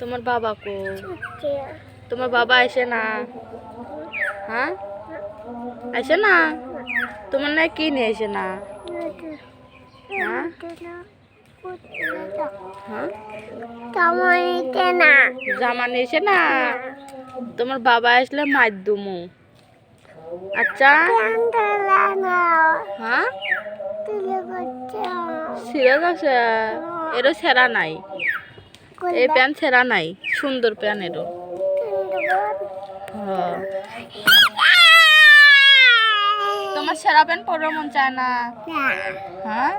তোমার বাবা কো? তোমার বাবা আসে না? হ্যাঁ আসে না? তোমার না কি নিয়ে আসে না? হ্যাঁ হ্যাঁ জামা নিয়ে এসে না? তোমার বাবা আসলে মার দুমু। আচ্ছা হ্যাঁ ছিঁড়ে গেছে? এরও ছেঁড়া নাই, এই প্যান্ট ছেঁড়া নাই, সুন্দর প্যান্ট এরও। তোমার সেরা প্যান্ট পরে মন চায় না? হ্যাঁ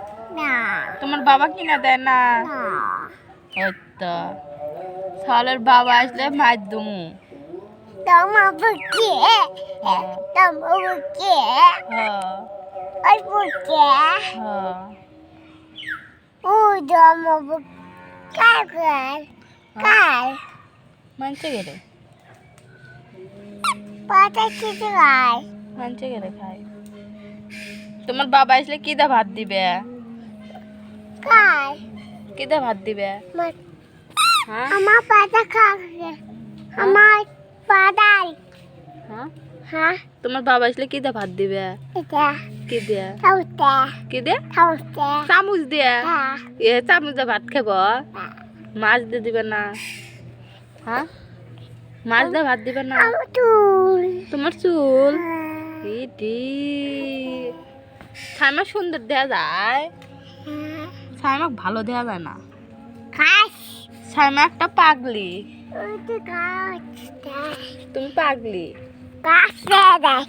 তোমার বাবা কিনা দেয় না? সালের বাবা আসলে মার দুমু। মানছে গেলে মানছে গেলে খাই। তোমার বাবা আসলে কি দা ভাত দিবে? কি দা ভাত দিবে? হ্যাঁ আমার পাতা খাবে আমার পাতাই। হ্যাঁ তোমার বাবা আসলে কি দা ভাত দিবে? এটা কি দিয়ে? খাওতে কি দিয়ে? খাওতে চামচ দিয়ে? হ্যাঁ এ চামচ দিয়ে ভাত খাব? মাছ দিয়ে দিবে না? হ্যাঁ মাছ দিয়ে ভাত দিবে না? আমার চুল তোমার চুল ইটি ছাইমা সুন্দর দেয়া যায়? ছাইমা ভালো দেয়া যায় না। খাস ছাইমা একটা পাগলি। ওই তো গাছ তুমি পাগলি। গাছ দেয়